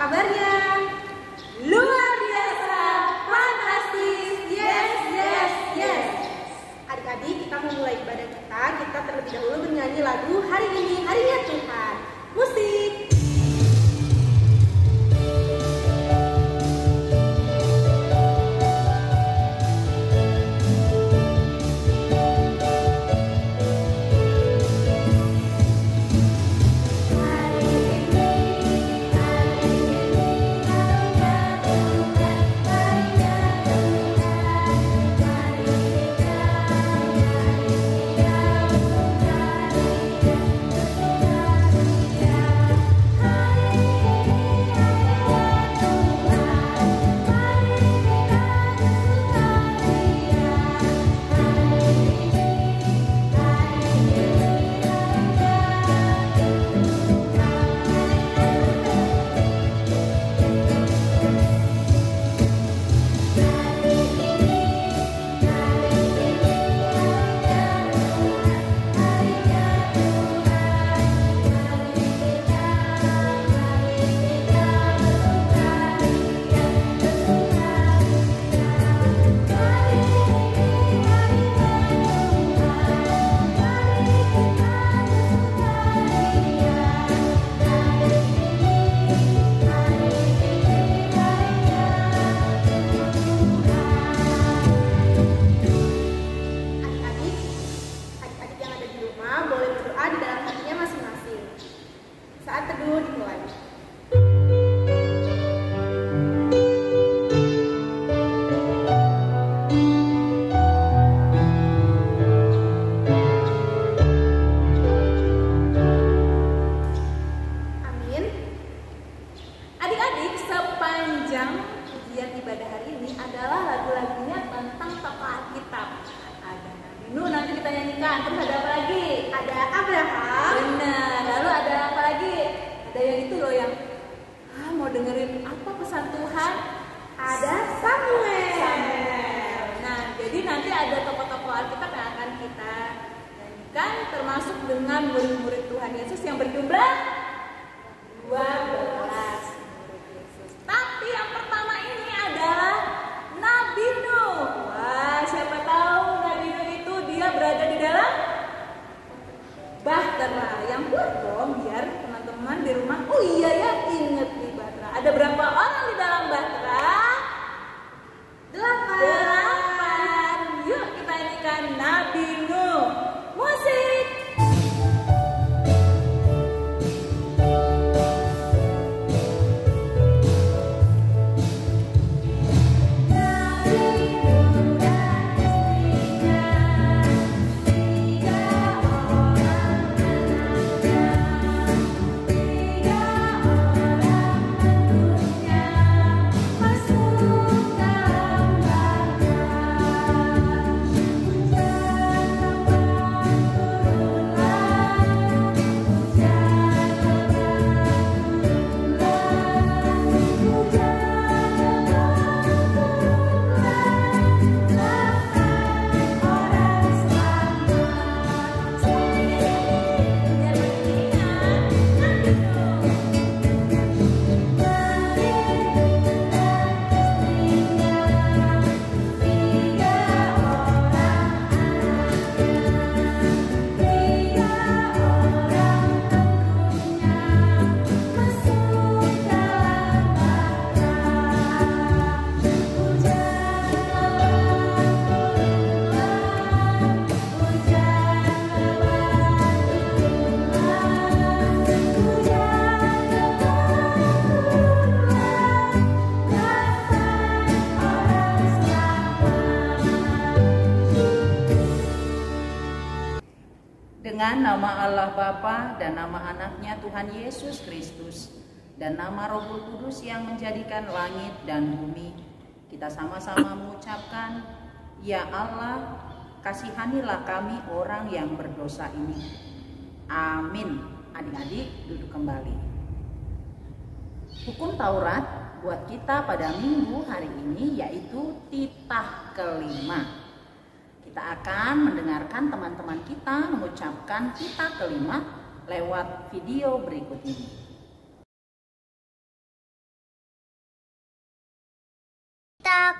kabarnya? Luar biasa, fantastis, yes. Adik-adik, kita memulai ibadah kita terlebih dahulu bernyanyi lagu Hari Ini Harinya Tuhan. Musik. Saat teduh dimulai. Amin. Adik-adik, sepanjang ujian ibadah hari ini adalah lagu-lagunya tentang tokoh Alkitab. Ada Nabi Nuh, nanti kita nyanyikan. Terus ada apa lagi? Ada Abraham. Benar. Lalu ada apa lagi? Ada yang itu loh yang mau dengerin apa pesan Tuhan? Ada Samuel. Nah, jadi nanti ada tokoh-tokoh Alkitab yang akan kita nyanyikan, termasuk dengan murid-murid Tuhan Yesus yang berjumlah 12 murid Yesus. Tapi yang pertama ini adalah Nabi Nuh. Wah, siapa tahu Nabi Nuh itu dia berada di dalam bahtera. Yang buat dong biar teman-teman di rumah, oh iya ya, inget di bahtera. Ada berapa orang di dalam bahtera? 8. Yuk kita nyanyikan Nabi Nuh. Musik. Dengan nama Allah Bapa dan nama anaknya Tuhan Yesus Kristus dan nama Roh Kudus yang menjadikan langit dan bumi, kita sama-sama mengucapkan, Ya Allah, kasihanilah kami orang yang berdosa ini. Amin. Adik-adik duduk kembali. Hukum Taurat buat kita pada minggu hari ini yaitu titah kelima. Kita akan mendengarkan teman-teman kita mengucapkan titah kelima lewat video berikut ini.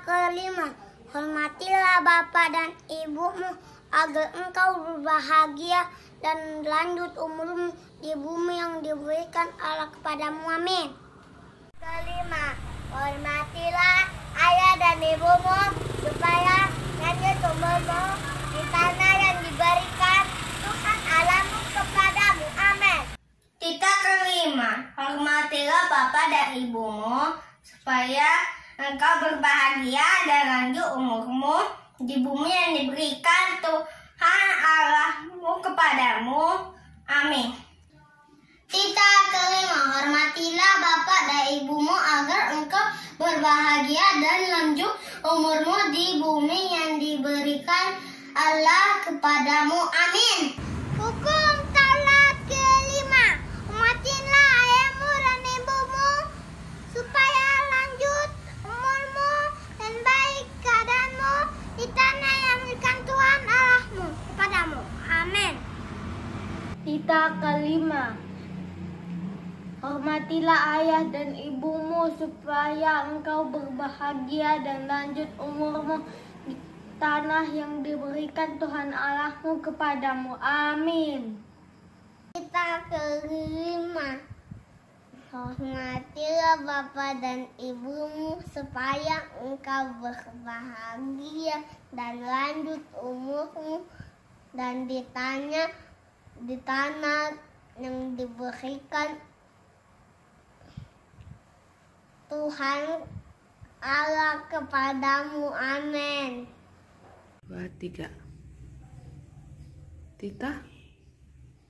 kelima, hormatilah bapa dan ibumu agar engkau berbahagia dan lanjut umurmu di bumi yang diberikan Allah kepadamu. Amin. Kelima, hormatilah ayah dan ibumu supaya lanjut umurmu di tanah yang diberikan Tuhan Allahmu kepadamu. Amin. Tita kelima, hormatilah bapa dan ibumu supaya engkau berbahagia dan lanjut umurmu di bumi yang diberikan Tuhan Allahmu kepadamu. Amin. Tita kelima, hormatilah bapa dan ibumu agar engkau berbahagia dan lanjut umurmu di bumi yang diberikan Allah kepadamu. Amin. Hukum Taurat kelima, hormatilah ayahmu dan ibumu supaya lanjut umurmu dan baik keadaanmu di tanah yang diberikan Tuhan Allahmu kepadamu. Amin. Tita kelima, hormatilah ayah dan ibumu supaya engkau berbahagia dan lanjut umurmu di tanah yang diberikan Tuhan Allahmu kepadamu. Amin. Tita kelima, hormatilah bapa dan ibumu supaya engkau berbahagia dan lanjut umurmu dan di tanah yang diberikan Tuhan Allah kepadamu. Amin. 2, 3. Tita?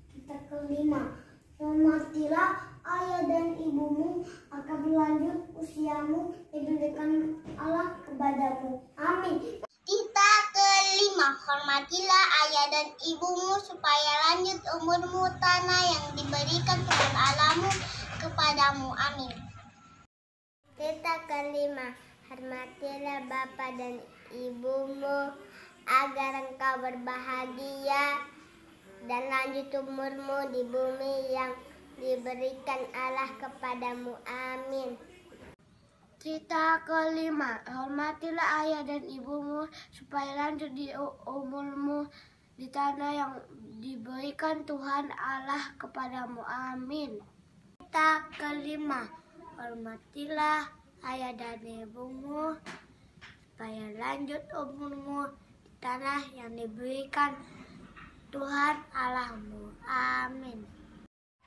Tita kelima, hormatilah ayah dan ibumu agar berlanjut usiamu diberikan Allah kepadamu. Amin. Tita kelima, hormatilah ayah dan ibumu supaya lanjut umurmu tanah yang diberikan Tuhan Allahmu kepadamu. Amin. Tita kelima, hormatilah bapa dan ibumu agar engkau berbahagia dan lanjut umurmu di bumi yang diberikan Allah kepadamu. Amin. Tita kelima, hormatilah ayah dan ibumu supaya lanjut di umurmu di tanah yang diberikan Tuhan Allah kepadamu. Amin. Tita kelima, hormatilah ayah dan ibumu supaya lanjut umurmu di tanah yang diberikan Tuhan Allahmu. Amin.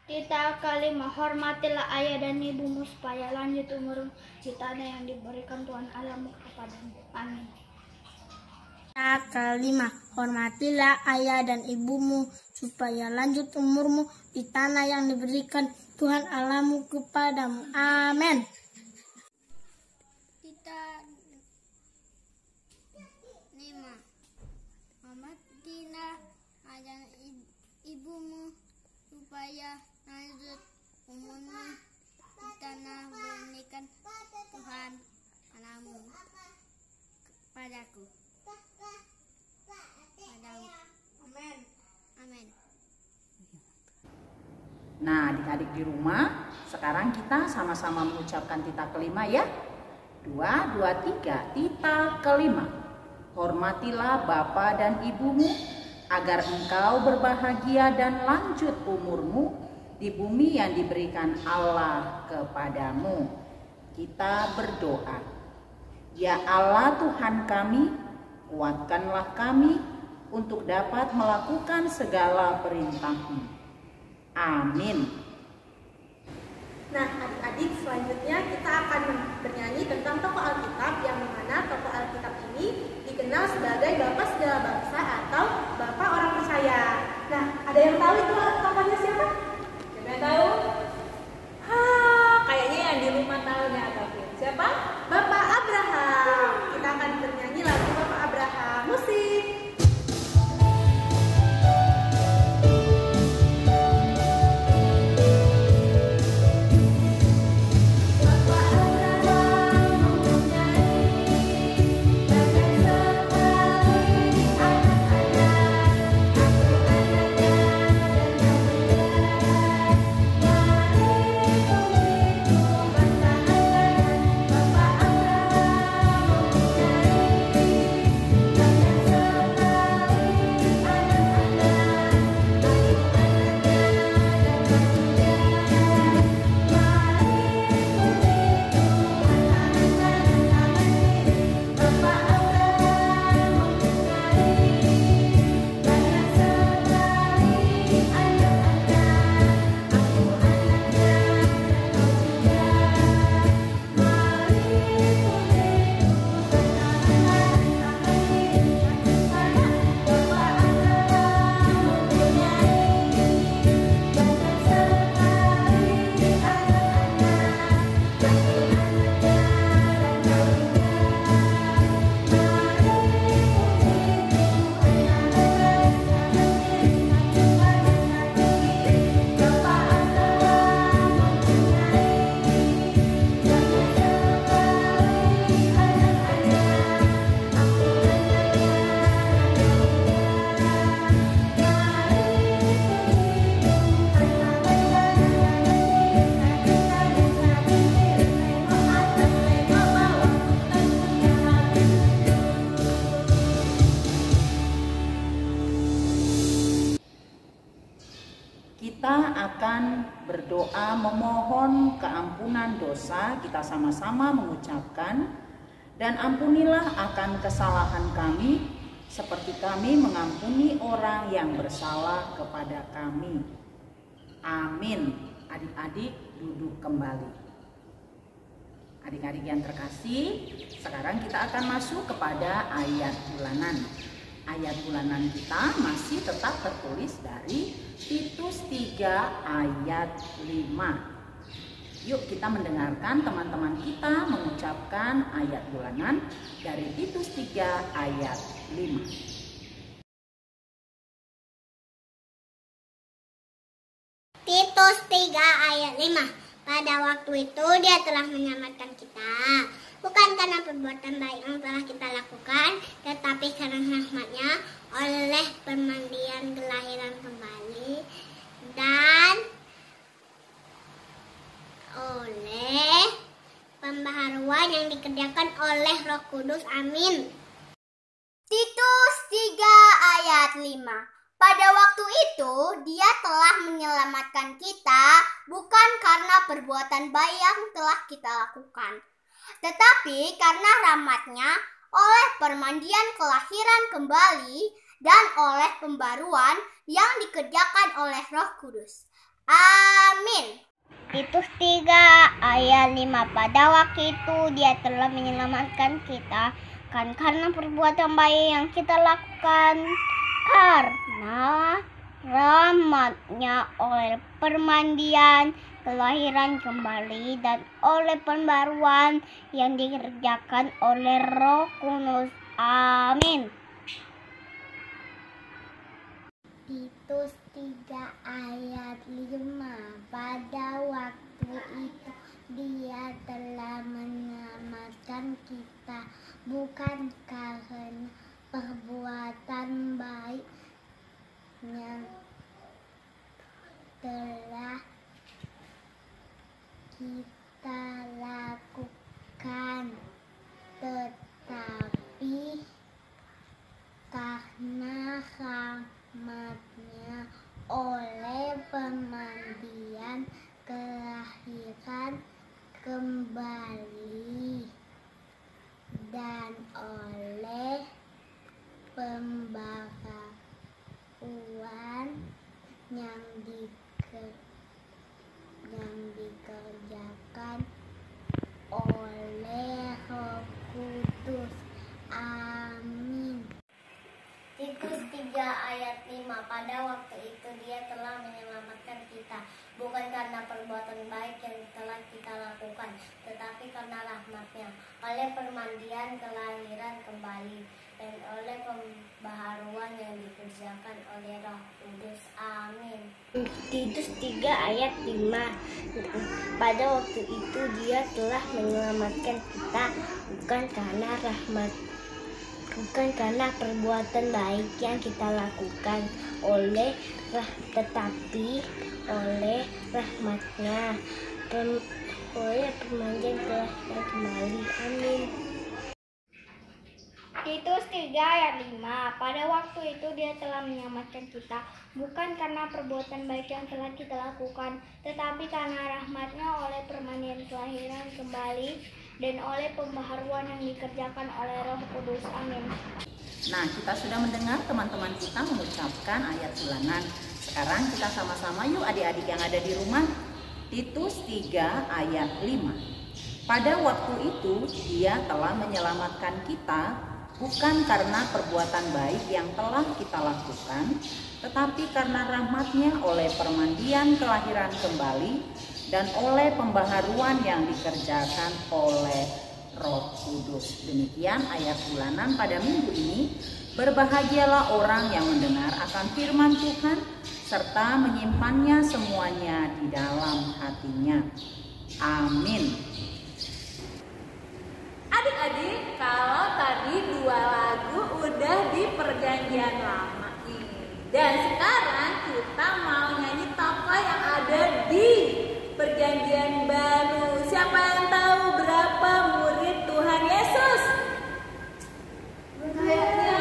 Tita kelima, hormatilah ayah dan ibumu supaya lanjut umurmu di tanah yang diberikan Tuhan Allahmu kepadamu. Amin. Tita kelima, hormatilah ayah dan ibumu supaya lanjut umurmu di tanah yang diberikan Tuhan Allahmu kepadamu. Amin. Tita lima, hormatilah ayah dan ibumu supaya lanjut umurmu di tanah berikan Tuhan Allahmu kepadaku. Amin. Amin. Nah, adik-adik di rumah, sekarang kita sama-sama mengucapkan tita kelima ya. 2, 2, 3. Tita kelima. Hormatilah bapa dan ibumu agar engkau berbahagia dan lanjut umurmu di bumi yang diberikan Allah kepadamu. Kita berdoa. Ya Allah Tuhan kami, kuatkanlah kami untuk dapat melakukan segala perintah-Mu. Amin. Nah, adik-adik, selanjutnya kita akan bernyanyi tentang tokoh Alkitab, yang mana tokoh Alkitab ini dikenal sebagai Bapak segala bangsa atau Bapak orang percaya. Nah, ada yang tahu itu tokohnya siapa? Siapa yang tahu? Kayaknya yang di rumah tahu nih, Agapin. Siapa? Bapak Abraham. Kita akan bernyanyi lagu Bapak Abraham. Musik. Bapak memohon keampunan dosa, kita sama-sama mengucapkan, dan ampunilah akan kesalahan kami, seperti kami mengampuni orang yang bersalah kepada kami. Amin. Adik-adik duduk kembali. Adik-adik yang terkasih, sekarang kita akan masuk kepada ayat bulanan. Ayat bulanan kita masih tetap tertulis dari Titus 3 ayat 5. Yuk kita mendengarkan teman-teman kita mengucapkan ayat bulanan dari Titus 3 ayat 5. Titus 3 ayat 5. Pada waktu itu Dia telah menyelamatkan kita, bukan karena perbuatan baik yang telah kita lakukan, tetapi karena rahmat-Nya oleh permandian kelahiran kembali dan oleh pembaharuan yang dikerjakan oleh Roh Kudus. Amin. Titus 3 ayat 5. Pada waktu itu Dia telah menyelamatkan kita, bukan karena perbuatan baik yang telah kita lakukan, tetapi karena rahmat-Nya oleh permandian kelahiran kembali dan oleh pembaruan yang dikerjakan oleh Roh Kudus. Amin. Titus 3 ayat 5. Pada waktu itu Dia telah menyelamatkan kita, kan karena perbuatan baik yang kita lakukan, karena rahmat-Nya oleh permandian kelahiran kembali dan oleh pembaruan yang dikerjakan oleh Roh Kudus. Amin. Titus 3 ayat 5. Pada waktu itu Dia telah menyelamatkan kita, bukan karena perbuatan baik yang telah kita lakukan, tetapi karena rahmat-Nya oleh permandian kelahiran kembali dan oleh pembaharuan yang dikerjakan oleh Roh Kudus. Amin. Titus 3 ayat 5. Pada waktu itu Dia telah menyelamatkan kita, bukan karena perbuatan baik yang telah kita lakukan, tetapi karena rahmat-Nya oleh permandian kelahiran kembali dan oleh pembaharuan yang dikerjakan oleh Roh Kudus. Amin. Titus 3 ayat 5. Pada waktu itu Dia telah menyelamatkan kita, bukan karena perbuatan baik yang kita lakukan, tetapi oleh rahmat-Nya oleh permandian kelahiran kembali. Amin. Titus 3 ayat 5. Pada waktu itu Dia telah menyelamatkan kita, bukan karena perbuatan baik yang telah kita lakukan, tetapi karena rahmat-Nya oleh permandian kelahiran kembali dan oleh pembaharuan yang dikerjakan oleh Roh Kudus. Amin. Nah, kita sudah mendengar teman-teman kita mengucapkan ayat bulanan. Sekarang kita sama-sama yuk adik-adik yang ada di rumah. Titus 3 ayat 5. Pada waktu itu Dia telah menyelamatkan kita, bukan karena perbuatan baik yang telah kita lakukan, tetapi karena rahmat-Nya oleh permandian kelahiran kembali dan oleh pembaharuan yang dikerjakan oleh Roh Kudus. Demikian ayat bulanan pada minggu ini. Berbahagialah orang yang mendengar akan firman Tuhan serta menyimpannya semuanya di dalam hatinya. Amin. Adik-adik, kalau tadi 2 lagu udah di perjanjian lama ini, dan sekarang kita mau nyanyi tokoh yang ada di perjanjian baru. Siapa yang tahu berapa murid Tuhan Yesus? Kayaknya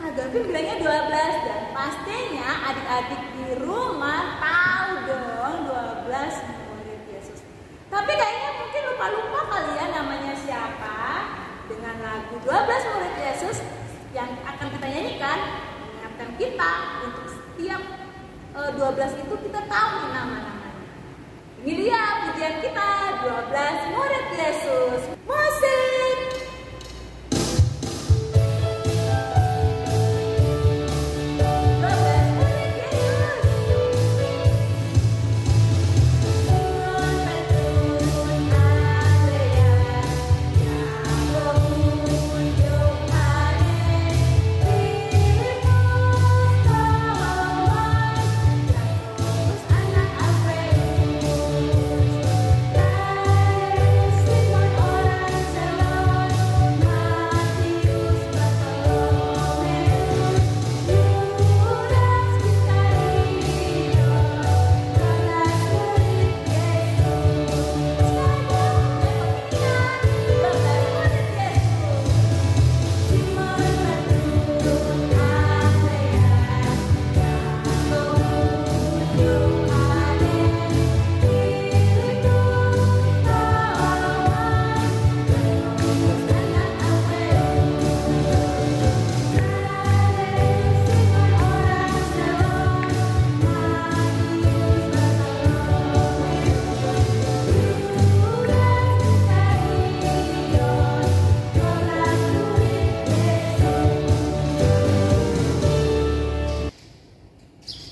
Kak Gavin bilangnya 12, dan pastinya adik-adik di rumah tahu dong 12 murid lagu 12 murid Yesus yang akan kita nyanyikan mengingatkan kita untuk setiap 12 itu kita tahu nama-namanya. Ini dia pujian kita 12 murid Yesus. Musik.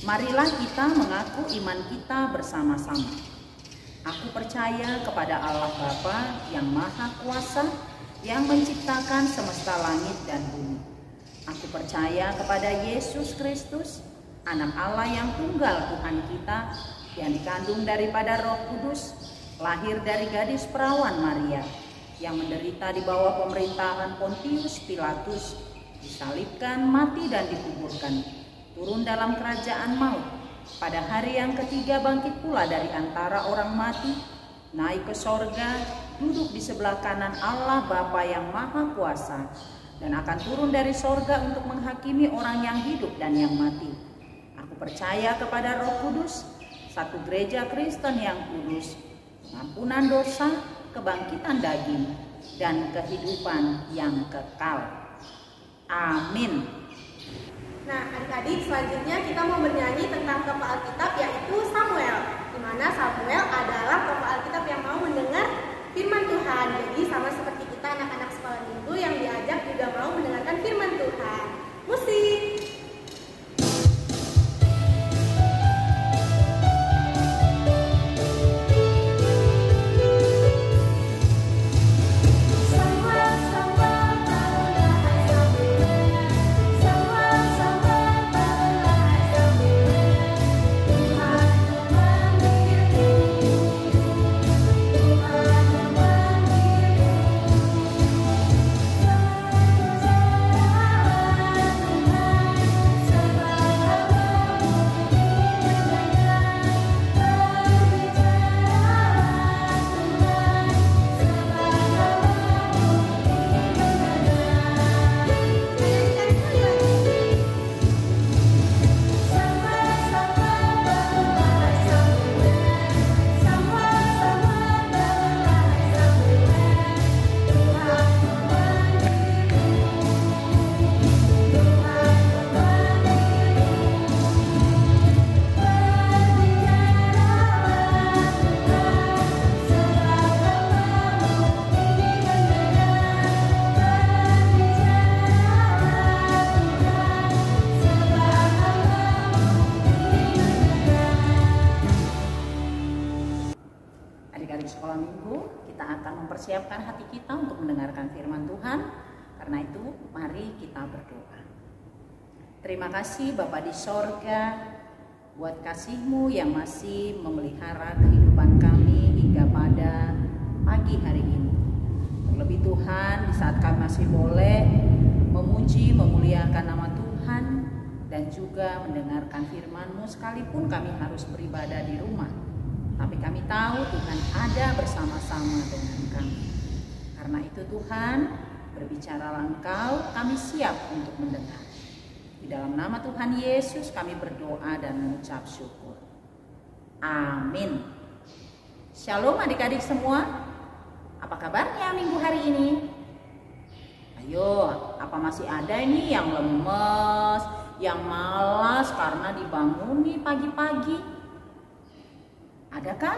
Marilah kita mengaku iman kita bersama-sama. Aku percaya kepada Allah Bapa yang Maha Kuasa, yang menciptakan semesta langit dan bumi. Aku percaya kepada Yesus Kristus, Anak Allah yang tunggal Tuhan kita, yang dikandung daripada Roh Kudus, lahir dari gadis perawan Maria, yang menderita di bawah pemerintahan Pontius Pilatus, disalibkan, mati dan dikuburkan, turun dalam kerajaan maut, pada hari yang ketiga bangkit pula dari antara orang mati, naik ke sorga, duduk di sebelah kanan Allah Bapa yang Maha Kuasa, dan akan turun dari sorga untuk menghakimi orang yang hidup dan yang mati. Aku percaya kepada Roh Kudus, satu gereja Kristen yang kudus, pengampunan dosa, kebangkitan daging, dan kehidupan yang kekal. Amin. Nah, adik-adik, selanjutnya kita mau bernyanyi tentang tokoh Alkitab, yaitu Samuel, di mana Samuel adalah tokoh Alkitab yang mau mendengar firman Tuhan. Jadi sama seperti kita anak-anak sekolah minggu yang diajak juga mau mendengarkan firman Tuhan. Musik. Mempersiapkan hati kita untuk mendengarkan firman Tuhan. Karena itu mari kita berdoa. Terima kasih Bapa di sorga, buat kasih-Mu yang masih memelihara kehidupan kami hingga pada pagi hari ini. Terlebih Tuhan, di saat kami masih boleh memuji, memuliakan nama Tuhan, dan juga mendengarkan firman-Mu, sekalipun kami harus beribadah di rumah, tapi kami tahu Tuhan ada bersama-sama dengan kami. Karena itu Tuhan, berbicaralah Engkau, kami siap untuk mendengar. Di dalam nama Tuhan Yesus kami berdoa dan mengucap syukur. Amin. Shalom adik-adik semua. Apa kabarnya minggu hari ini? Ayo, apa masih ada ini yang lemes, yang malas karena dibanguni pagi-pagi? Adakah?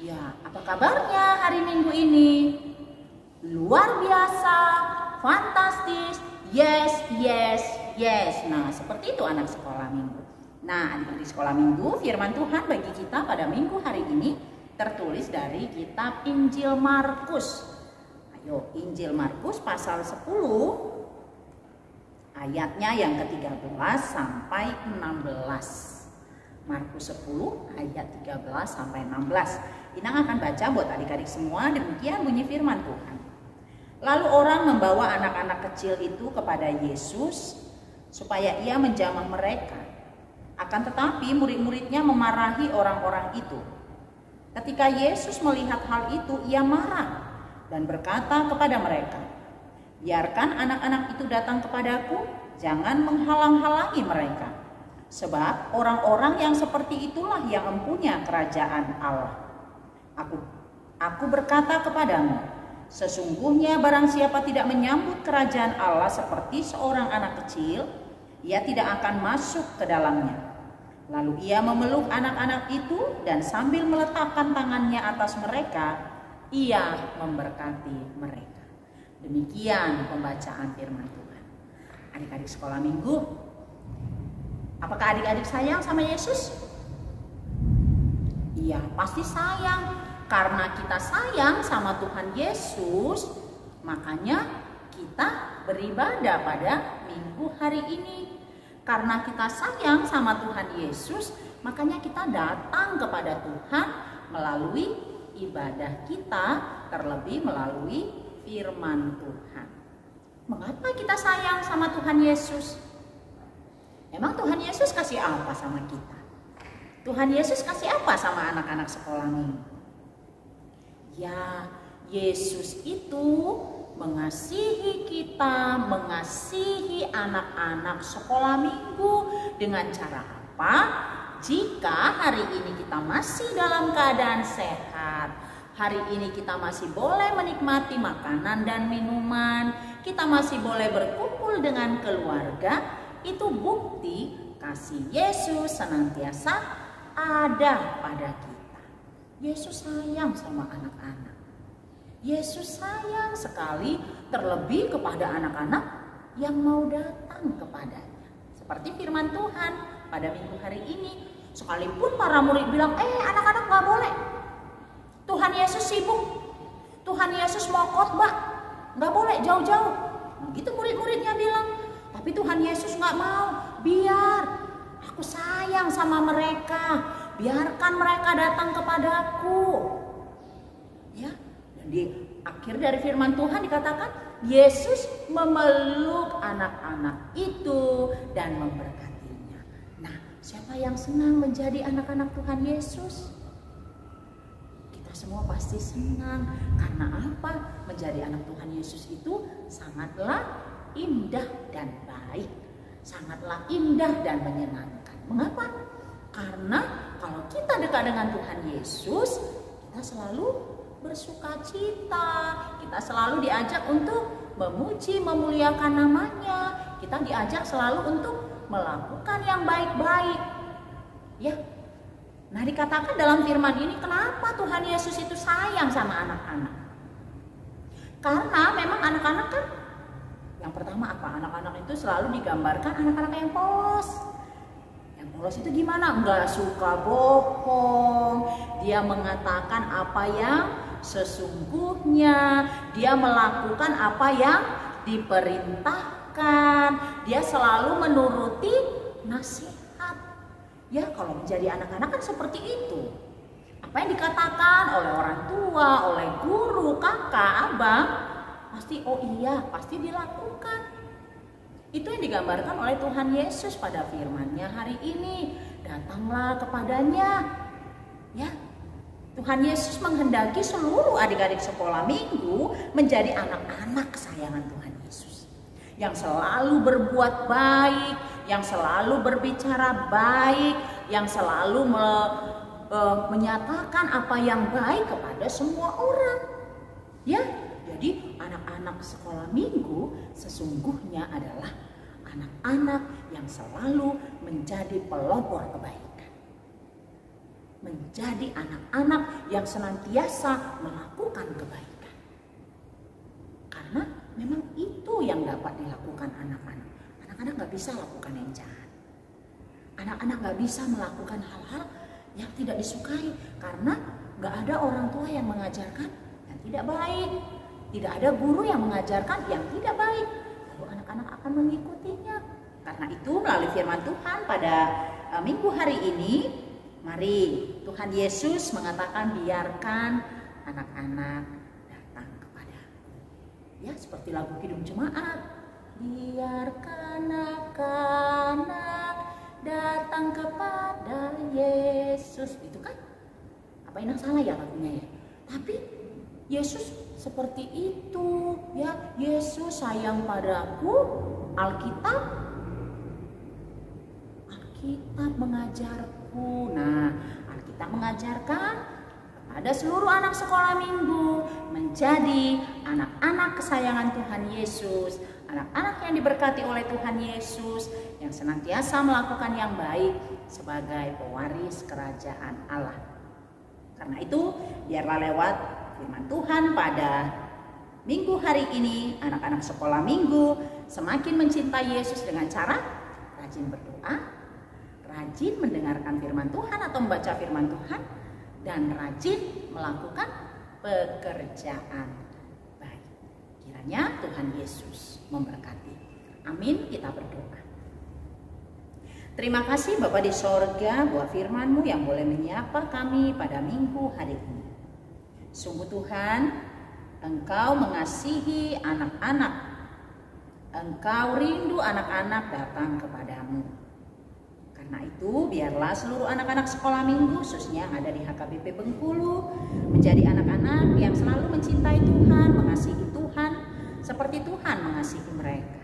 Ya, apa kabarnya hari Minggu ini? Luar biasa, fantastis, yes, yes, yes. Nah, seperti itu anak sekolah minggu. Nah, adik-adik sekolah minggu, firman Tuhan bagi kita pada minggu hari ini tertulis dari kitab Injil Markus. Ayo, Injil Markus pasal 10 ayatnya yang ke-13 sampai 16. Markus 10 ayat 13 sampai 16. Inang akan baca buat adik-adik semua, demikian bunyi firman Tuhan. Lalu orang membawa anak-anak kecil itu kepada Yesus supaya ia menjamah mereka. Akan tetapi murid-muridnya memarahi orang-orang itu. Ketika Yesus melihat hal itu, ia marah dan berkata kepada mereka, "Biarkan anak-anak itu datang kepadaku, jangan menghalang-halangi mereka. Sebab orang-orang yang seperti itulah yang mempunyai kerajaan Allah. Aku berkata kepadamu, sesungguhnya barang siapa tidak menyambut kerajaan Allah seperti seorang anak kecil, ia tidak akan masuk ke dalamnya." Lalu ia memeluk anak-anak itu dan sambil meletakkan tangannya atas mereka, ia memberkati mereka. Demikian pembacaan firman Tuhan. Adik-adik sekolah minggu, apakah adik-adik sayang sama Yesus? Iya, pasti sayang. Karena kita sayang sama Tuhan Yesus, makanya kita beribadah pada minggu hari ini. Karena kita sayang sama Tuhan Yesus, makanya kita datang kepada Tuhan melalui ibadah kita, terlebih melalui firman Tuhan. Mengapa kita sayang sama Tuhan Yesus? Emang Tuhan Yesus kasih apa sama kita? Tuhan Yesus kasih apa sama anak-anak sekolah minggu? Ya, Yesus itu mengasihi kita, mengasihi anak-anak sekolah minggu dengan cara apa? Jika hari ini kita masih dalam keadaan sehat, hari ini kita masih boleh menikmati makanan dan minuman, kita masih boleh berkumpul dengan keluarga, itu bukti kasih Yesus senantiasa ada pada kita. Yesus sayang sama anak-anak. Yesus sayang sekali, terlebih kepada anak-anak yang mau datang kepadanya. Seperti firman Tuhan pada minggu hari ini, sekalipun para murid bilang, anak-anak gak boleh, Tuhan Yesus sibuk, Tuhan Yesus mau khotbah, gak boleh jauh-jauh. Begitu murid-muridnya bilang, tapi Tuhan Yesus gak mau. Biar aku sayang sama mereka, biarkan mereka datang kepadaku. Ya, di akhir dari firman Tuhan dikatakan Yesus memeluk anak-anak itu dan memberkatinya. Nah, siapa yang senang menjadi anak-anak Tuhan Yesus? Kita semua pasti senang. Karena apa? Menjadi anak Tuhan Yesus itu sangatlah indah dan baik, sangatlah indah dan menyenangkan. Mengapa? Karena kalau kita dekat dengan Tuhan Yesus, kita selalu bersuka cita, kita selalu diajak untuk memuji, memuliakan namanya, kita diajak selalu untuk melakukan yang baik-baik. Ya, nah dikatakan dalam firman ini, kenapa Tuhan Yesus itu sayang sama anak-anak? Karena memang anak-anak kan, yang pertama apa? Anak-anak itu selalu digambarkan anak-anak yang polos. Yang polos itu gimana? Enggak suka bohong, dia mengatakan apa yang sesungguhnya, dia melakukan apa yang diperintahkan, dia selalu menuruti nasihat. Ya, kalau menjadi anak-anak kan seperti itu. Apa yang dikatakan oleh orang tua, oleh guru, kakak, abang, pasti oh iya, pasti dilakukan. Itu yang digambarkan oleh Tuhan Yesus pada firman-Nya hari ini. Datanglah kepadanya. Ya, Tuhan Yesus menghendaki seluruh adik-adik sekolah minggu menjadi anak-anak kesayangan Tuhan Yesus. Yang selalu berbuat baik, yang selalu berbicara baik, yang selalu menyatakan apa yang baik kepada semua orang. Ya, jadi anak-anak anak-anak sekolah minggu sesungguhnya adalah anak-anak yang selalu menjadi pelopor kebaikan. Menjadi anak-anak yang senantiasa melakukan kebaikan. Karena memang itu yang dapat dilakukan anak-anak. Anak-anak gak bisa lakukan yang jahat. Anak-anak gak bisa melakukan hal-hal yang tidak disukai. Karena gak ada orang tua yang mengajarkan yang tidak baik. Tidak ada guru yang mengajarkan yang tidak baik. Lalu anak-anak akan mengikutinya. Karena itu melalui firman Tuhan pada minggu hari ini, mari Tuhan Yesus mengatakan biarkan anak-anak datang kepadaku. Ya, seperti lagu Kidung Jemaat. Biarkan anak-anak datang kepada Yesus. Itu kan? Apa yang salah ya lagunya ya? Tapi Yesus seperti itu, ya. Yesus sayang padaku. Alkitab mengajarku. Nah, Alkitab mengajarkan kepada seluruh anak sekolah minggu menjadi anak-anak kesayangan Tuhan Yesus, anak-anak yang diberkati oleh Tuhan Yesus, yang senantiasa melakukan yang baik sebagai pewaris kerajaan Allah. Karena itu, biarlah lewat firman Tuhan pada minggu hari ini, anak-anak sekolah minggu semakin mencintai Yesus dengan cara rajin berdoa, rajin mendengarkan firman Tuhan atau membaca firman Tuhan, dan rajin melakukan pekerjaan baik. Kiranya Tuhan Yesus memberkati. Amin, kita berdoa. Terima kasih Bapa di sorga buat firman-Mu yang boleh menyapa kami pada minggu hari ini. Sungguh Tuhan, Engkau mengasihi anak-anak. Engkau rindu anak-anak datang kepadamu. Karena itu biarlah seluruh anak-anak sekolah minggu khususnya yang ada di HKBP Bengkulu menjadi anak-anak yang selalu mencintai Tuhan, mengasihi Tuhan seperti Tuhan mengasihi mereka.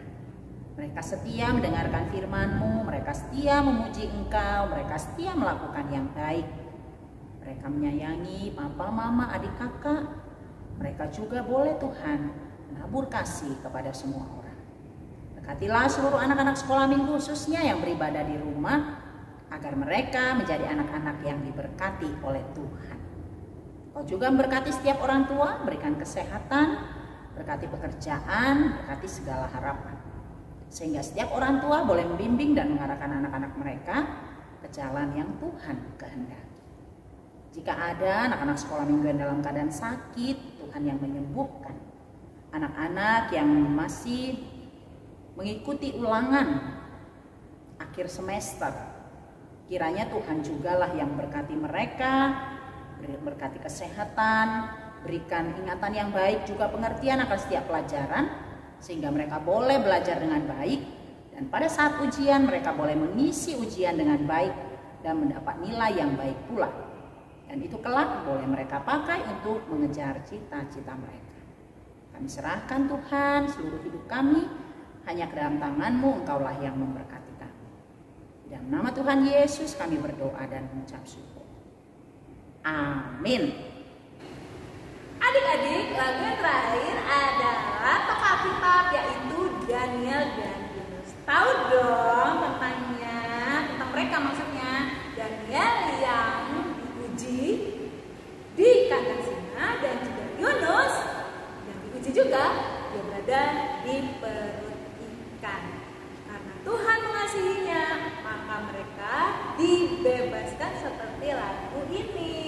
Mereka setia mendengarkan firman-Mu, mereka setia memuji Engkau, mereka setia melakukan yang baik. Mereka menyayangi papa, mama, adik, kakak. Mereka juga boleh Tuhan menabur kasih kepada semua orang. Berkatilah seluruh anak-anak sekolah minggu khususnya yang beribadah di rumah, agar mereka menjadi anak-anak yang diberkati oleh Tuhan. Kau juga memberkati setiap orang tua, berikan kesehatan, berkati pekerjaan, berkati segala harapan. Sehingga setiap orang tua boleh membimbing dan mengarahkan anak-anak mereka ke jalan yang Tuhan kehendaki. Jika ada anak-anak sekolah minggu yang dalam keadaan sakit, Tuhan yang menyembuhkan. Anak-anak yang masih mengikuti ulangan akhir semester, kiranya Tuhan jugalah yang berkati mereka, berkati kesehatan, berikan ingatan yang baik, juga pengertian akan setiap pelajaran, sehingga mereka boleh belajar dengan baik, dan pada saat ujian mereka boleh mengisi ujian dengan baik dan mendapat nilai yang baik pula. Dan itu kelak boleh mereka pakai untuk mengejar cita-cita mereka. Kami serahkan Tuhan seluruh hidup kami, hanya ke dalam tangan-Mu, Engkaulah yang memberkati kami. Dalam nama Tuhan Yesus kami berdoa dan mengucap syukur. Amin. Adik-adik, lagu yang terakhir adalah tokoh Alkitab, yaitu Daniel dan Yunus. Tahu dong tentang mereka, maksudnya Daniel yang diuji di kandang singa, dan juga Yunus yang diuji juga dia berada di perut ikan. Karena Tuhan mengasihinya, maka mereka dibebaskan seperti lagu ini.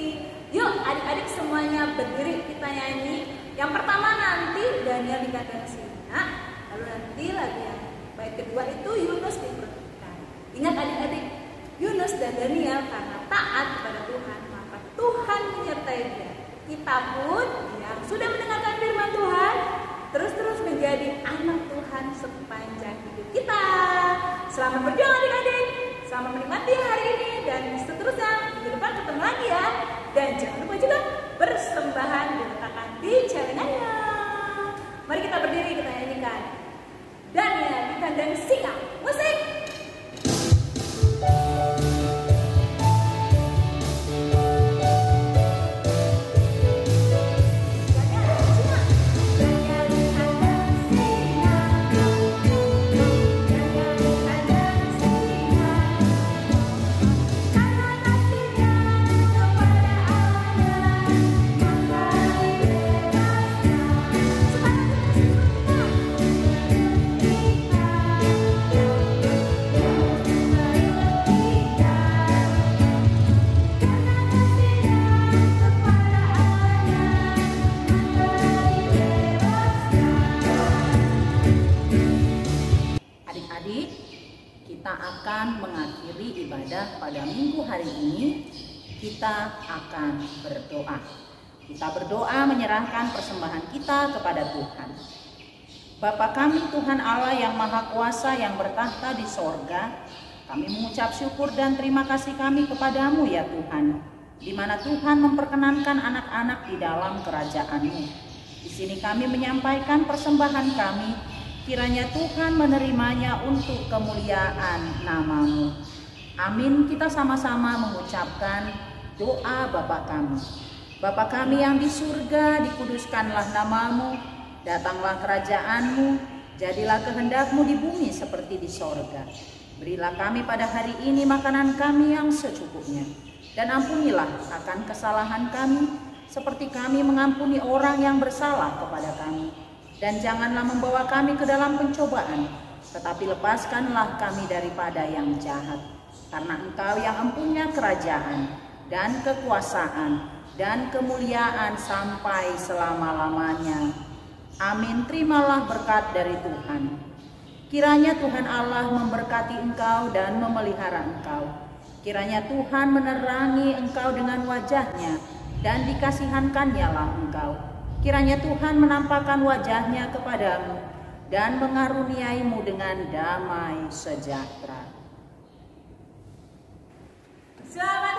Yuk adik-adik semuanya berdiri, kita nyanyi. Yang pertama nanti Daniel di kandang singa, lalu nanti lagu yang bait kedua itu Yunus di perut ikan. Ingat adik-adik, Yunus dan Daniel karena taat kepada Tuhan, maka Tuhan menyertai dia. Kita pun yang sudah mendengarkan firman Tuhan, terus menjadi anak Tuhan sepanjang hidup kita. Selamat berjuang adik-adik, selamat menikmati hari ini, dan seterusnya minggu depan ketemu lagi ya. Dan jangan lupa juga persembahan diletakkan di celengannya. Mari kita berdiri, kita nyanyikan Daniel di kandang singa. Musik. Daniel di kandang akan mengakhiri ibadah pada minggu hari ini, kita akan berdoa. Kita berdoa menyerahkan persembahan kita kepada Tuhan. Bapa kami Tuhan Allah yang Maha Kuasa yang bertahta di sorga, kami mengucap syukur dan terima kasih kami kepadamu ya Tuhan, di mana Tuhan memperkenankan anak-anak di dalam kerajaan-Mu. Di sini kami menyampaikan persembahan kami, kiranya Tuhan menerimanya untuk kemuliaan nama-Mu. Amin. Kita sama-sama mengucapkan doa Bapa kami. Bapa kami yang di surga, dikuduskanlah nama-Mu, datanglah kerajaan-Mu, jadilah kehendak-Mu di bumi seperti di sorga. Berilah kami pada hari ini makanan kami yang secukupnya, dan ampunilah akan kesalahan kami, seperti kami mengampuni orang yang bersalah kepada kami. Dan janganlah membawa kami ke dalam pencobaan, tetapi lepaskanlah kami daripada yang jahat. Karena Engkau yang empunya kerajaan, dan kekuasaan, dan kemuliaan sampai selama-lamanya. Amin. Terimalah berkat dari Tuhan. Kiranya Tuhan Allah memberkati engkau dan memelihara engkau. Kiranya Tuhan menerangi engkau dengan wajahnya dan dikasihankannya lah engkau. Kiranya Tuhan menampakkan wajahnya kepadamu dan mengaruniaimu dengan damai sejahtera. Selamat